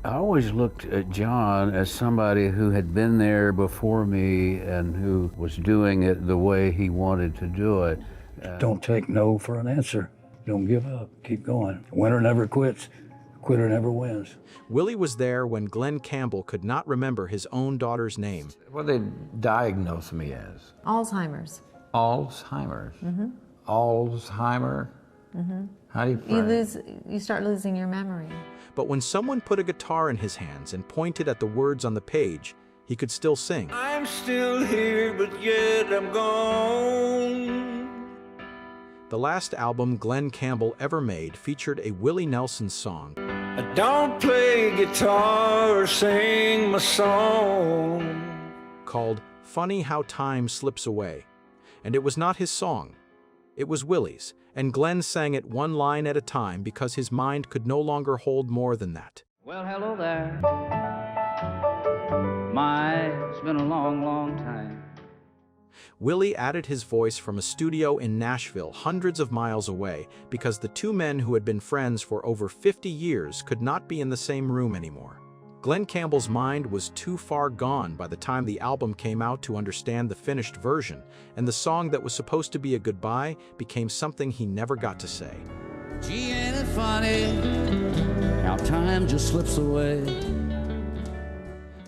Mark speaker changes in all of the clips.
Speaker 1: I always looked at John as somebody who had been there before me and who was doing it the way he wanted to do it.
Speaker 2: Don't take no for an answer. Don't give up. Keep going. Winner never quits. Quitter never wins.
Speaker 3: Willie was there when Glen Campbell could not remember his own daughter's name.
Speaker 4: What did they diagnose me as?
Speaker 5: Alzheimer's.
Speaker 4: Alzheimer's.
Speaker 5: Mm-hmm.
Speaker 4: Alzheimer?
Speaker 5: Mm-hmm.
Speaker 4: How do you
Speaker 5: You start losing your memory.
Speaker 3: But when someone put a guitar in his hands and pointed at the words on the page, he could still sing.
Speaker 6: I'm still here, but yet I'm gone.
Speaker 3: The last album Glen Campbell ever made featured a Willie Nelson song.
Speaker 6: I don't play guitar or sing my song.
Speaker 3: Called Funny How Time Slips Away. And it was not his song. It was Willie's, and Glen sang it one line at a time because his mind could no longer hold more than that.
Speaker 7: Well, hello there. It's been a long, long time.
Speaker 3: Willie added his voice from a studio in Nashville, hundreds of miles away, because the two men who had been friends for over 50 years could not be in the same room anymore. Glen Campbell's mind was too far gone by the time the album came out to understand the finished version, and the song that was supposed to be a goodbye became something he never got to say.
Speaker 7: Gee, ain't it funny how time just slips away?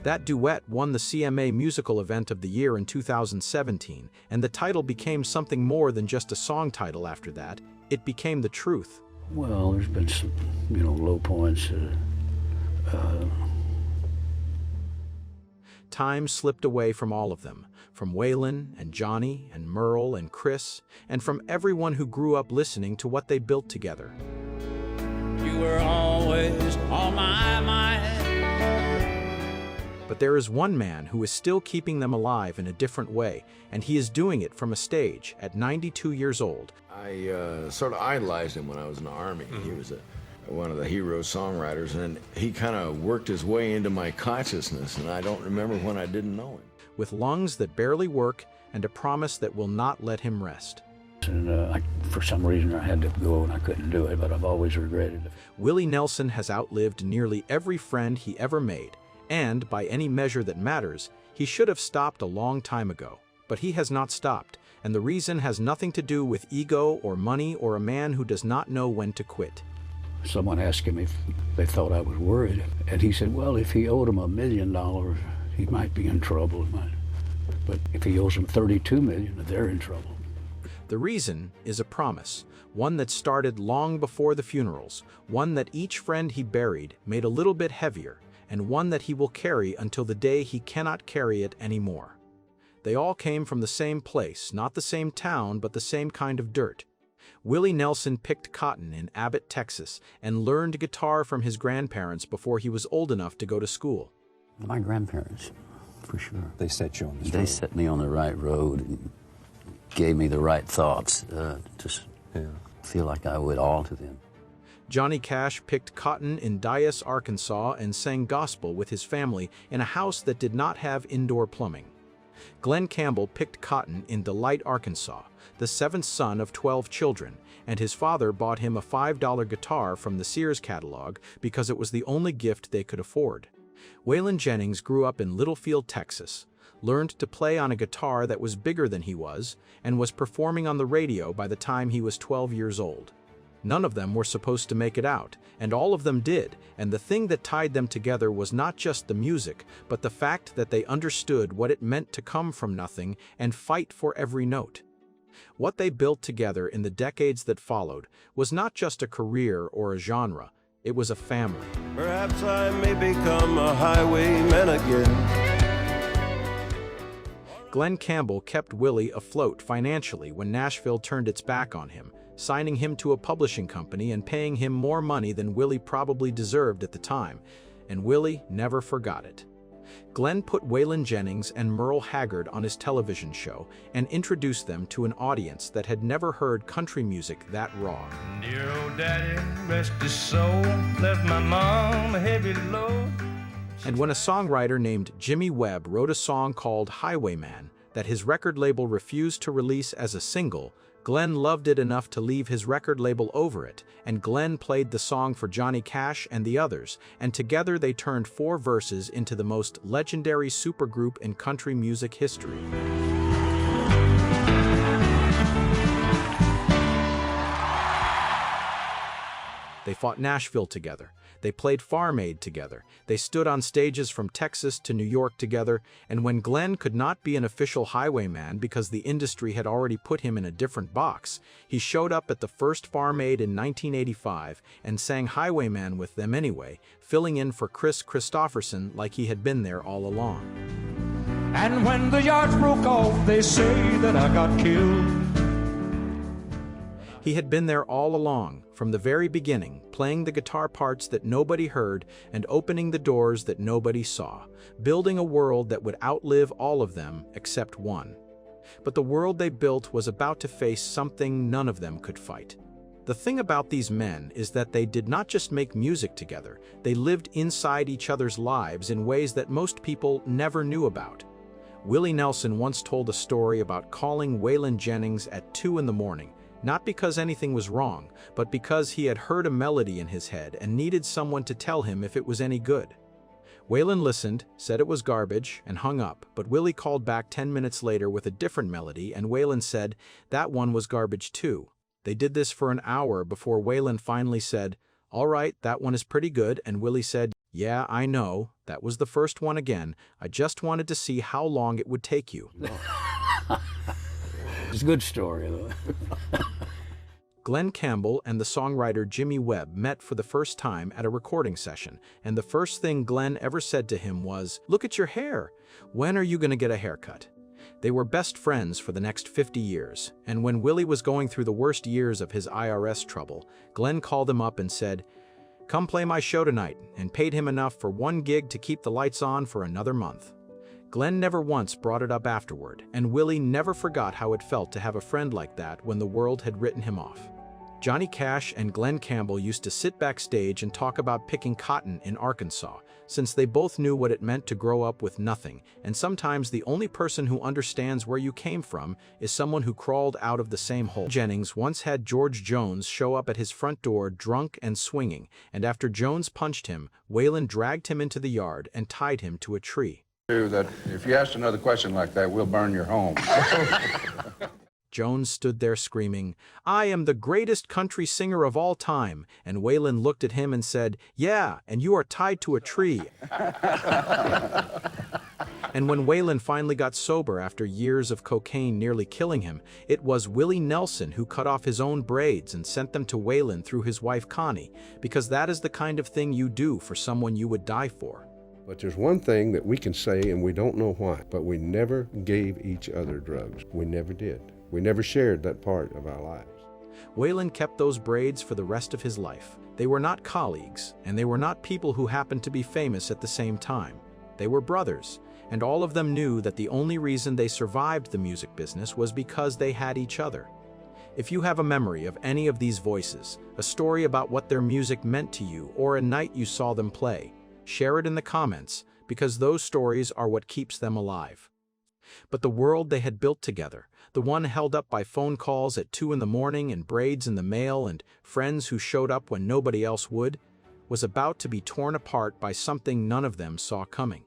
Speaker 3: That duet won the CMA Musical Event of the Year in 2017, and the title became something more than just a song title after that. It became the truth.
Speaker 2: Well, there's been some, low points.
Speaker 3: Time slipped away from all of them, from Waylon and Johnny and Merle and Kris, and from everyone who grew up listening to what they built together.
Speaker 6: You were always on my mind.
Speaker 3: But there is one man who is still keeping them alive in a different way, and he is doing it from a stage at 92 years old.
Speaker 8: I sort of idolized him when I was in the Army. He was one of the hero songwriters, and he kind of worked his way into my consciousness, and I don't remember when I didn't know him.
Speaker 3: With lungs that barely work and a promise that will not let him rest.
Speaker 2: And for some reason I had to go and I couldn't do it, but I've always regretted it.
Speaker 3: Willie Nelson has outlived nearly every friend he ever made, and by any measure that matters, he should have stopped a long time ago. But he has not stopped, and the reason has nothing to do with ego or money or a man who does not know when to quit.
Speaker 2: Someone asked him if they thought I was worried, and he said, well, if he owed them $1 million, he might be in trouble. But if he owes them $32 million, they're in trouble.
Speaker 3: The reason is a promise, one that started long before the funerals, one that each friend he buried made a little bit heavier, and one that he will carry until the day he cannot carry it anymore. They all came from the same place, not the same town, but the same kind of dirt. Willie Nelson picked cotton in Abbott, Texas, and learned guitar from his grandparents before he was old enough to go to school.
Speaker 1: My grandparents, for sure.
Speaker 9: They set you on this road.
Speaker 1: They set me on the right road and gave me the right thoughts to feel like I owe it all to them.
Speaker 3: Johnny Cash picked cotton in Dyess, Arkansas, and sang gospel with his family in a house that did not have indoor plumbing. Glen Campbell picked cotton in Delight, Arkansas, the seventh son of 12 children, and his father bought him a $5 guitar from the Sears catalog because it was the only gift they could afford. Waylon Jennings grew up in Littlefield, Texas, learned to play on a guitar that was bigger than he was, and was performing on the radio by the time he was 12 years old. None of them were supposed to make it out, and all of them did, and the thing that tied them together was not just the music, but the fact that they understood what it meant to come from nothing and fight for every note. What they built together in the decades that followed was not just a career or a genre, it was a family.
Speaker 6: Perhaps I may become a highwayman again.
Speaker 3: Glen Campbell kept Willie afloat financially when Nashville turned its back on him, signing him to a publishing company and paying him more money than Willie probably deserved at the time, and Willie never forgot it. Glen put Waylon Jennings and Merle Haggard on his television show and introduced them to an audience that had never heard country music that raw.
Speaker 6: Dear old daddy, rest his soul, left my mom a heavy load.
Speaker 3: And when a songwriter named Jimmy Webb wrote a song called Highwayman that his record label refused to release as a single, Glen loved it enough to leave his record label over it, and Glen played the song for Johnny Cash and the others, and together they turned 4 verses into the most legendary supergroup in country music history. They fought Nashville together. They played Farm Aid together. They stood on stages from Texas to New York together, and when Glen could not be an official Highwayman because the industry had already put him in a different box, he showed up at the first Farm Aid in 1985 and sang Highwayman with them anyway, filling in for Kris Kristofferson like he had been there all along.
Speaker 6: And when the yards broke off, they say that I got killed.
Speaker 3: He had been there all along, from the very beginning, playing the guitar parts that nobody heard and opening the doors that nobody saw, building a world that would outlive all of them except one. But the world they built was about to face something none of them could fight. The thing about these men is that they did not just make music together, they lived inside each other's lives in ways that most people never knew about. Willie Nelson once told a story about calling Waylon Jennings at 2 in the morning, not because anything was wrong, but because he had heard a melody in his head and needed someone to tell him if it was any good. Waylon listened, said it was garbage, and hung up, but Willie called back 10 minutes later with a different melody, and Waylon said that one was garbage too. They did this for an hour before Waylon finally said, "All right, that one is pretty good," and Willie said, "Yeah, I know, that was the first one again. I just wanted to see how long it would take you."
Speaker 2: It's a good story, though.
Speaker 3: Glen Campbell and the songwriter Jimmy Webb met for the first time at a recording session, and the first thing Glen ever said to him was, "Look at your hair. When are you going to get a haircut?" They were best friends for the next 50 years, and when Willie was going through the worst years of his IRS trouble, Glen called him up and said, "Come play my show tonight," and paid him enough for 1 gig to keep the lights on for another month. Glen never once brought it up afterward, and Willie never forgot how it felt to have a friend like that when the world had written him off. Johnny Cash and Glen Campbell used to sit backstage and talk about picking cotton in Arkansas, since they both knew what it meant to grow up with nothing, and sometimes the only person who understands where you came from is someone who crawled out of the same hole. Jennings once had George Jones show up at his front door drunk and swinging, and after Jones punched him, Waylon dragged him into the yard and tied him to a tree.
Speaker 9: That if you ask another question like that, we'll burn your home.
Speaker 3: Jones stood there screaming, "I am the greatest country singer of all time," and Waylon looked at him and said, "Yeah, and you are tied to a tree." And when Waylon finally got sober after years of cocaine nearly killing him, it was Willie Nelson who cut off his own braids and sent them to Waylon through his wife Connie, because that is the kind of thing you do for someone you would die for.
Speaker 10: But there's one thing that we can say, and we don't know why, but we never gave each other drugs. We never did. We never shared that part of our lives.
Speaker 3: Waylon kept those braids for the rest of his life. They were not colleagues, and they were not people who happened to be famous at the same time. They were brothers, and all of them knew that the only reason they survived the music business was because they had each other. If you have a memory of any of these voices, a story about what their music meant to you, or a night you saw them play, share it in the comments, because those stories are what keeps them alive. But the world they had built together, the one held up by phone calls at 2 in the morning and braids in the mail and friends who showed up when nobody else would, was about to be torn apart by something none of them saw coming.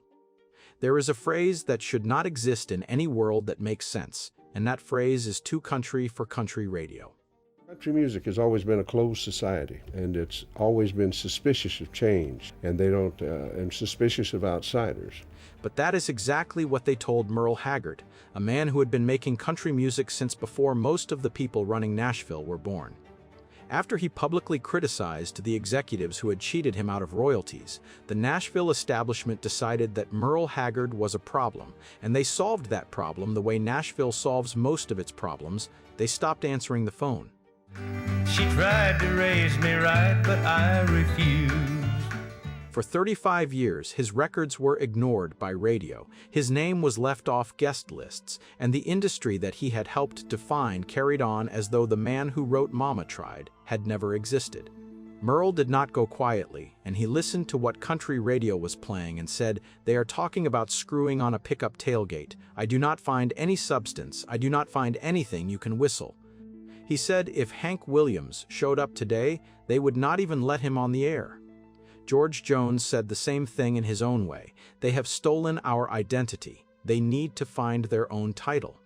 Speaker 3: There is a phrase that should not exist in any world that makes sense, and that phrase is too country for country radio.
Speaker 10: Country music has always been a closed society, and it's always been suspicious of change, and and suspicious of outsiders.
Speaker 3: But that is exactly what they told Merle Haggard, a man who had been making country music since before most of the people running Nashville were born. After he publicly criticized the executives who had cheated him out of royalties, the Nashville establishment decided that Merle Haggard was a problem, and they solved that problem the way Nashville solves most of its problems. They stopped answering the phone.
Speaker 6: She tried to raise me right, but I refused.
Speaker 3: For 35 years, his records were ignored by radio. His name was left off guest lists, and the industry that he had helped define carried on as though the man who wrote Mama Tried had never existed. Merle did not go quietly, and he listened to what country radio was playing and said, "They are talking about screwing on a pickup tailgate. I do not find any substance. I do not find anything you can whistle." He said if Hank Williams showed up today, they would not even let him on the air. George Jones said the same thing in his own way. They have stolen our identity. They need to find their own title.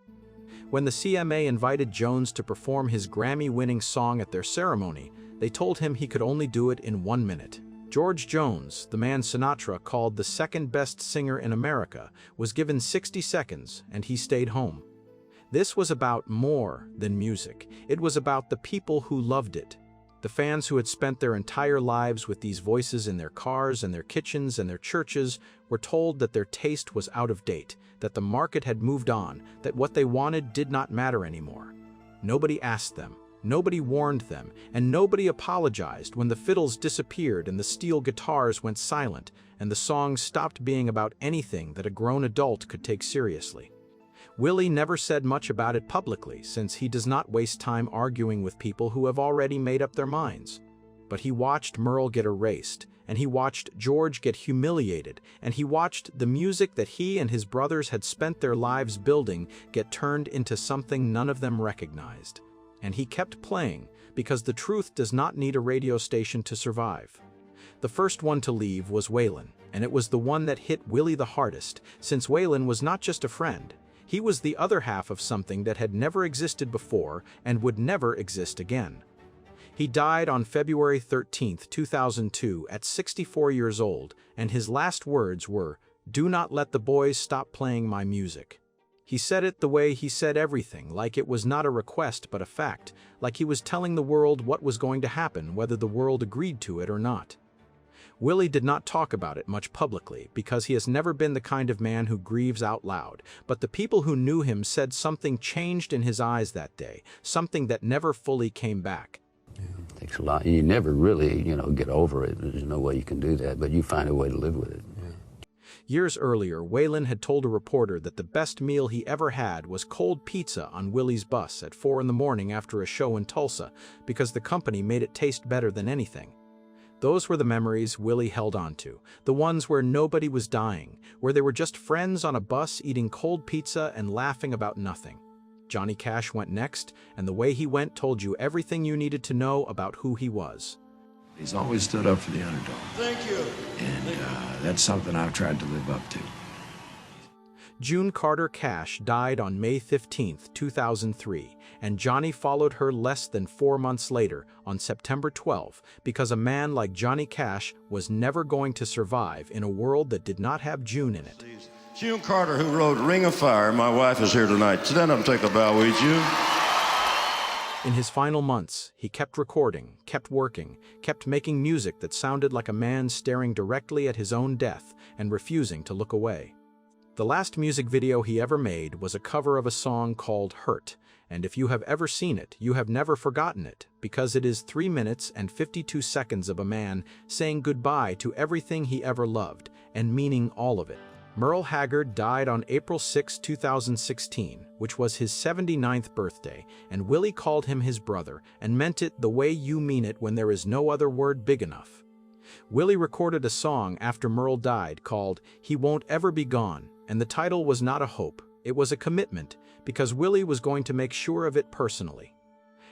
Speaker 3: When the CMA invited Jones to perform his Grammy-winning song at their ceremony, they told him he could only do it in 1 minute. George Jones, the man Sinatra called the second best singer in America, was given 60 seconds and he stayed home. This was about more than music. It was about the people who loved it. The fans who had spent their entire lives with these voices in their cars and their kitchens and their churches were told that their taste was out of date, that the market had moved on, that what they wanted did not matter anymore. Nobody asked them, nobody warned them, and nobody apologized when the fiddles disappeared and the steel guitars went silent and the songs stopped being about anything that a grown adult could take seriously. Willie never said much about it publicly, since he does not waste time arguing with people who have already made up their minds. But he watched Merle get erased, and he watched George get humiliated, and he watched the music that he and his brothers had spent their lives building get turned into something none of them recognized. And he kept playing, because the truth does not need a radio station to survive. The first one to leave was Waylon, and it was the one that hit Willie the hardest, since Waylon was not just a friend. He was the other half of something that had never existed before and would never exist again. He died on February 13, 2002, at 64 years old, and his last words were, "Do not let the boys stop playing my music." He said it the way he said everything, like it was not a request but a fact, like he was telling the world what was going to happen, whether the world agreed to it or not. Willie did not talk about it much publicly because he has never been the kind of man who grieves out loud, but the people who knew him said something changed in his eyes that day, something that never fully came back.
Speaker 2: It takes a lot. You never really, get over it. There's no way you can do that, but you find a way to live with it.
Speaker 3: Years earlier, Waylon had told a reporter that the best meal he ever had was cold pizza on Willie's bus at 4 in the morning after a show in Tulsa because the company made it taste better than anything. Those were the memories Willie held on to, the ones where nobody was dying, where they were just friends on a bus eating cold pizza and laughing about nothing. Johnny Cash went next, and the way he went told you everything you needed to know about who he was.
Speaker 8: He's always stood up for the underdog.
Speaker 6: Thank you.
Speaker 8: And that's something I've tried to live up to.
Speaker 3: June Carter Cash died on May 15, 2003, and Johnny followed her less than 4 months later, on September 12, because a man like Johnny Cash was never going to survive in a world that did not have June in it.
Speaker 6: June Carter, who wrote Ring of Fire, my wife is here tonight. Stand up and take a bow, will you, June?
Speaker 3: In his final months, he kept recording, kept working, kept making music that sounded like a man staring directly at his own death and refusing to look away. The last music video he ever made was a cover of a song called Hurt, and if you have ever seen it, you have never forgotten it, because it is 3 minutes and 52 seconds of a man saying goodbye to everything he ever loved, and meaning all of it. Merle Haggard died on April 6, 2016, which was his 79th birthday, and Willie called him his brother and meant it the way you mean it when there is no other word big enough. Willie recorded a song after Merle died called He Won't Ever Be Gone, and the title was not a hope, it was a commitment, because Willie was going to make sure of it personally.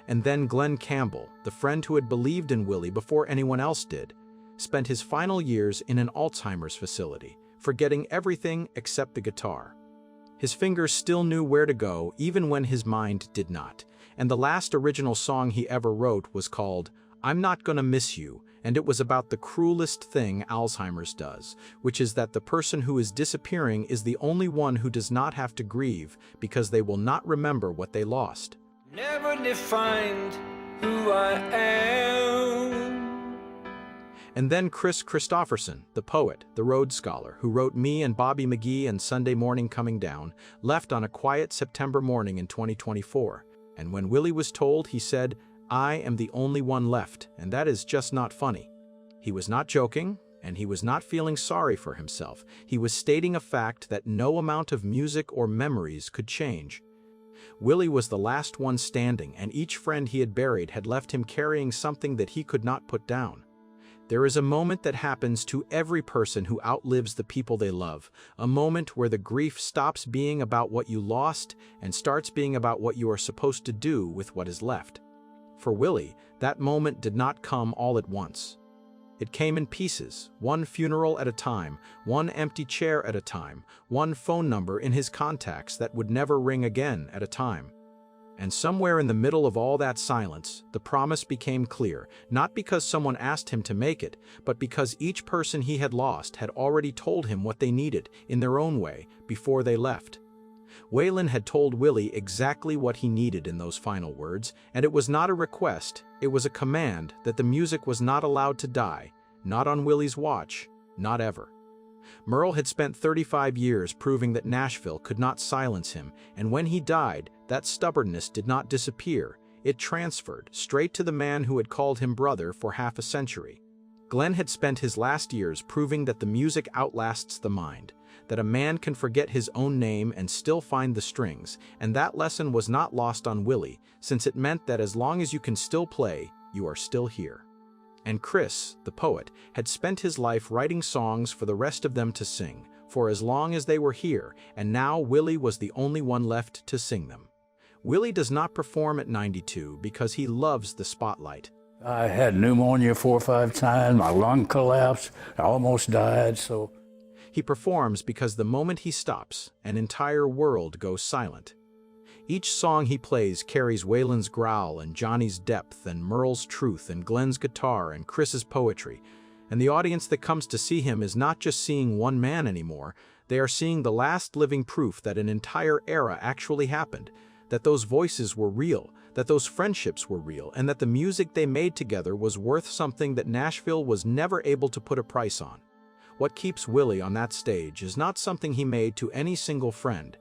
Speaker 3: And then Glen Campbell, the friend who had believed in Willie before anyone else did, spent his final years in an Alzheimer's facility, forgetting everything except the guitar. His fingers still knew where to go even when his mind did not, and the last original song he ever wrote was called I'm Not Gonna Miss You, and it was about the cruelest thing Alzheimer's does, which is that the person who is disappearing is the only one who does not have to grieve because they will not remember what they lost.
Speaker 6: Never defined who I am.
Speaker 3: And then Kris Kristofferson, the poet, the Rhodes Scholar, who wrote Me and Bobby McGee and Sunday Morning Coming Down, left on a quiet September morning in 2024. And when Willie was told, he said, I am the only one left, and that is just not funny. He was not joking, and he was not feeling sorry for himself. He was stating a fact that no amount of music or memories could change. Willie was the last one standing, and each friend he had buried had left him carrying something that he could not put down. There is a moment that happens to every person who outlives the people they love, a moment where the grief stops being about what you lost and starts being about what you are supposed to do with what is left. For Willie, that moment did not come all at once. It came in pieces, one funeral at a time, one empty chair at a time, one phone number in his contacts that would never ring again at a time. And somewhere in the middle of all that silence, the promise became clear, not because someone asked him to make it, but because each person he had lost had already told him what they needed, in their own way, before they left. Waylon had told Willie exactly what he needed in those final words, and it was not a request, it was a command that the music was not allowed to die, not on Willie's watch, not ever. Merle had spent 35 years proving that Nashville could not silence him, and when he died, that stubbornness did not disappear. It transferred straight to the man who had called him brother for half a century. Glen had spent his last years proving that the music outlasts the mind, that a man can forget his own name and still find the strings, and that lesson was not lost on Willie, since it meant that as long as you can still play, you are still here. And Kris, the poet, had spent his life writing songs for the rest of them to sing, for as long as they were here, and now Willie was the only one left to sing them. Willie does not perform at 92 because he loves the spotlight.
Speaker 2: I had pneumonia 4 or 5 times, my lung collapsed, I almost died, so...
Speaker 3: He performs because the moment he stops, an entire world goes silent. Each song he plays carries Waylon's growl and Johnny's depth and Merle's truth and Glen's guitar and Kris's poetry, and the audience that comes to see him is not just seeing one man anymore, they are seeing the last living proof that an entire era actually happened, that those voices were real, that those friendships were real, and that the music they made together was worth something that Nashville was never able to put a price on. What keeps Willie on that stage is not something he made to any single friend.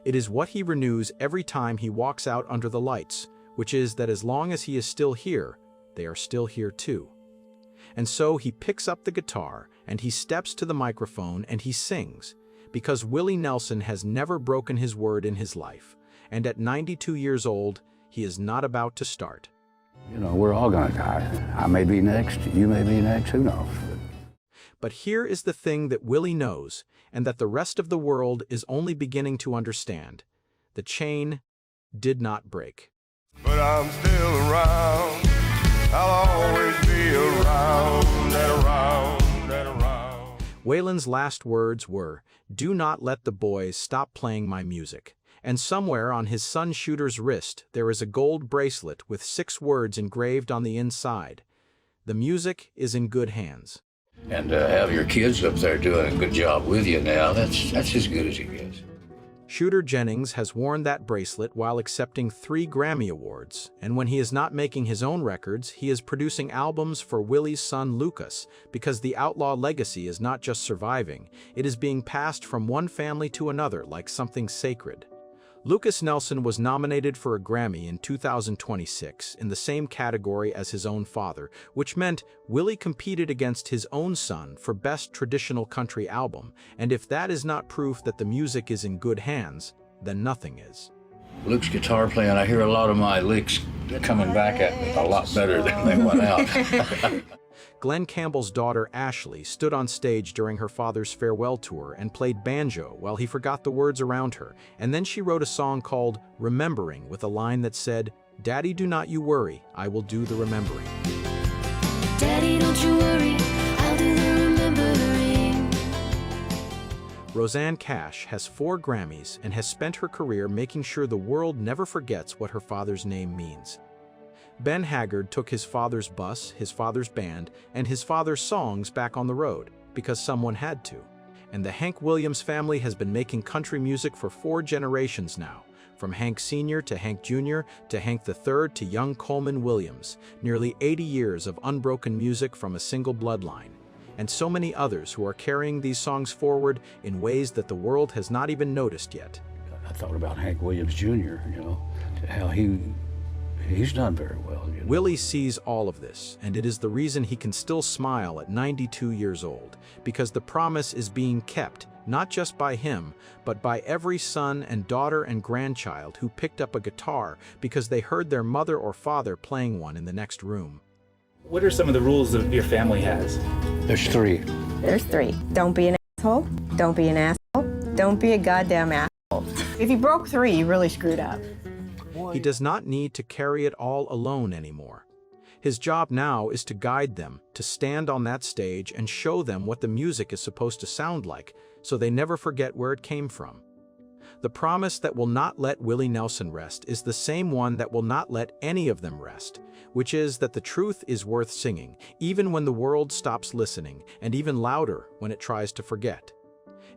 Speaker 3: It is what he renews every time he walks out under the lights, which is that as long as he is still here, they are still here too. And so he picks up the guitar, and he steps to the microphone, and he sings, because Willie Nelson has never broken his word in his life, and at 92 years old, he is not about to start.
Speaker 2: You know, we're all gonna die. I may be next, you may be next, who knows?
Speaker 3: But here is the thing that Willie knows, and that the rest of the world is only beginning to understand. The chain did not break.
Speaker 6: But I'm still around. I'll always be around and around and around.
Speaker 3: Waylon's last words were, "Do not let the boys stop playing my music." And somewhere on his son Shooter's wrist there is a gold bracelet with 6 words engraved on the inside. The music is in good hands.
Speaker 2: And to have your kids up there doing a good job with you now, that's as good as it gets.
Speaker 3: Shooter Jennings has worn that bracelet while accepting 3 Grammy Awards, and when he is not making his own records, he is producing albums for Willie's son Lukas, because the outlaw legacy is not just surviving, it is being passed from one family to another like something sacred. Lukas Nelson was nominated for a Grammy in 2026 in the same category as his own father, which meant Willie competed against his own son for Best Traditional Country Album, and if that is not proof that the music is in good hands, then nothing is.
Speaker 2: Luke's guitar playing, I hear a lot of my licks coming back at me a lot better than they went out.
Speaker 3: Glen Campbell's daughter Ashley stood on stage during her father's farewell tour and played banjo while he forgot the words around her, and then she wrote a song called Remembering with a line that said, "Daddy, do not you worry, I will do the remembering."
Speaker 11: Daddy, don't you worry, I'll do the remembering.
Speaker 3: Rosanne Cash has 4 Grammys and has spent her career making sure the world never forgets what her father's name means. Ben Haggard took his father's bus, his father's band, and his father's songs back on the road, because someone had to. And the Hank Williams family has been making country music for 4 generations now, from Hank Sr. to Hank Jr. to Hank III to young Coleman Williams, nearly 80 years of unbroken music from a single bloodline. And so many others who are carrying these songs forward in ways that the world has not even noticed yet.
Speaker 2: I thought about Hank Williams Jr., you know, how he's done very well. You know?
Speaker 3: Willie sees all of this, and it is the reason he can still smile at 92 years old, because the promise is being kept, not just by him, but by every son and daughter and grandchild who picked up a guitar because they heard their mother or father playing one in the next room.
Speaker 12: What are some of the rules that your family has?
Speaker 2: There's three.
Speaker 13: There's three. Don't be an asshole. Don't be an asshole. Don't be a goddamn asshole. If you broke three, you really screwed up.
Speaker 3: He does not need to carry it all alone anymore. His job now is to guide them, to stand on that stage and show them what the music is supposed to sound like, so they never forget where it came from. The promise that will not let Willie Nelson rest is the same one that will not let any of them rest, which is that the truth is worth singing, even when the world stops listening, and even louder when it tries to forget.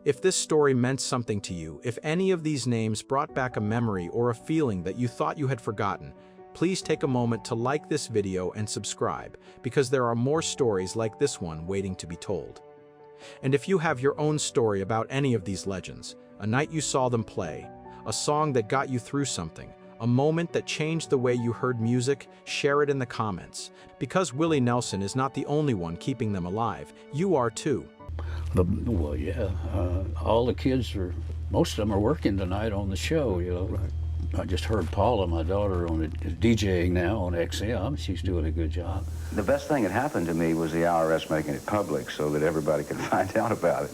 Speaker 3: If this story meant something to you, if any of these names brought back a memory or a feeling that you thought you had forgotten, please take a moment to like this video and subscribe, because there are more stories like this one waiting to be told. And if you have your own story about any of these legends, a night you saw them play, a song that got you through something, a moment that changed the way you heard music, share it in the comments. Because Willie Nelson is not the only one keeping them alive, you are too.
Speaker 2: Well, yeah, all the kids most of them are working tonight on the show, you know. Right. I just heard Paula, my daughter, on DJing now on XM. She's doing a good job.
Speaker 14: The best thing that happened to me was the IRS making it public so that everybody could find out about it.